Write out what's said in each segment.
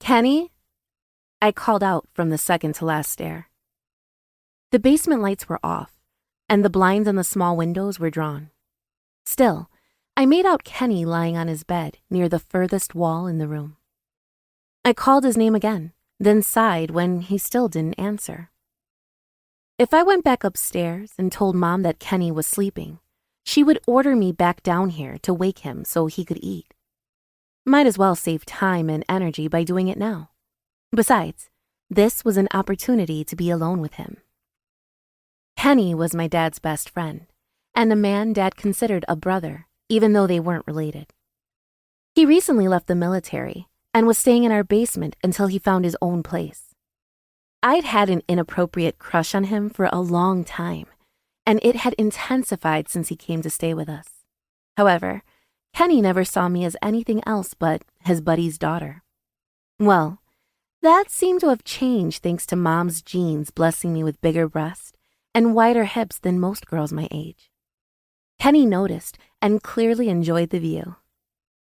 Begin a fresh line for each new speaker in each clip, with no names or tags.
Kenny? I called out from the second to last stair. The basement lights were off, and the blinds on the small windows were drawn. Still, I made out Kenny lying on his bed near the furthest wall in the room. I called his name again, then sighed when he still didn't answer. If I went back upstairs and told Mom that Kenny was sleeping, she would order me back down here to wake him so he could eat. Might as well save time and energy by doing it now. Besides, this was an opportunity to be alone with him. Kenny was my dad's best friend, and a man Dad considered a brother, even though they weren't related. He recently left the military and was staying in our basement until he found his own place. I'd had an inappropriate crush on him for a long time, and it had intensified since he came to stay with us. However, Kenny never saw me as anything else but his buddy's daughter. Well, that seemed to have changed thanks to Mom's genes blessing me with bigger breasts and wider hips than most girls my age. Kenny noticed and clearly enjoyed the view.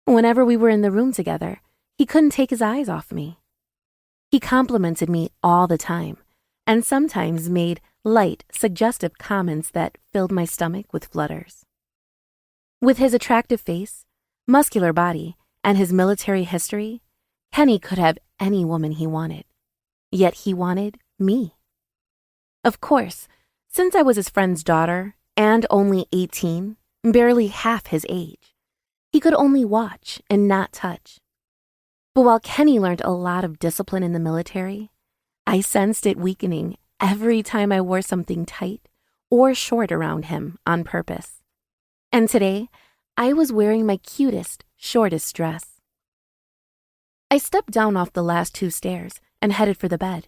Whenever we were in the room together, he couldn't take his eyes off me. He complimented me all the time, and sometimes made light, suggestive comments that filled my stomach with flutters. With his attractive face, muscular body, and his military history, Kenny could have any woman he wanted. Yet he wanted me. Of course, since I was his friend's daughter and only 18, barely half his age, he could only watch and not touch. But while Kenny learned a lot of discipline in the military, I sensed it weakening every time I wore something tight or short around him on purpose. And today, I was wearing my cutest, shortest dress. I stepped down off the last 2 stairs and headed for the bed.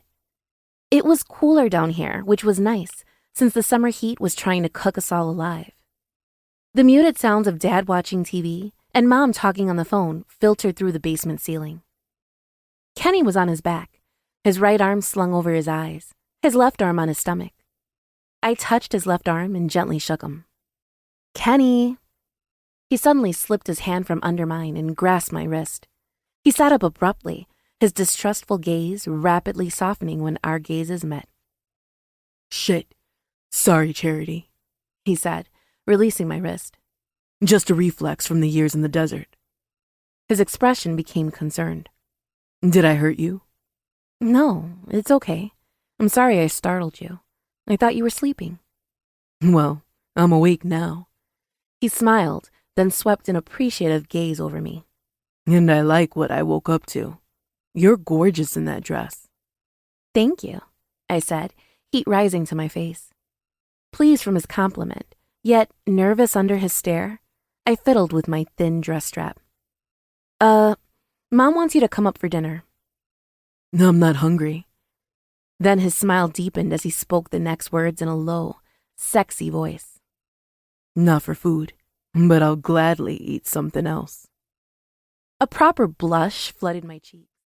It was cooler down here, which was nice, since the summer heat was trying to cook us all alive. The muted sounds of Dad watching TV and Mom talking on the phone filtered through the basement ceiling. Kenny was on his back, his right arm slung over his eyes, his left arm on his stomach. I touched his left arm and gently shook him. "Kenny!" He suddenly slipped his hand from under mine and grasped my wrist. He sat up abruptly, his distrustful gaze rapidly softening when our gazes met.
"Shit. Sorry, Charity,"
he said, releasing my wrist.
"Just a reflex from the years in the desert."
His expression became concerned.
"Did I hurt you?"
"No, it's okay. I'm sorry I startled you. I thought you were sleeping."
"Well, I'm awake now."
He smiled, then swept an appreciative gaze over me.
"And I like what I woke up to. You're gorgeous in that dress."
"Thank you," I said, heat rising to my face. Pleased from his compliment, yet nervous under his stare, I fiddled with my thin dress strap. Mom wants you to come up for dinner."
"I'm not hungry."
Then his smile deepened as he spoke the next words in a low, sexy voice.
"Not for food, but I'll gladly eat something else."
A proper blush flooded my cheek.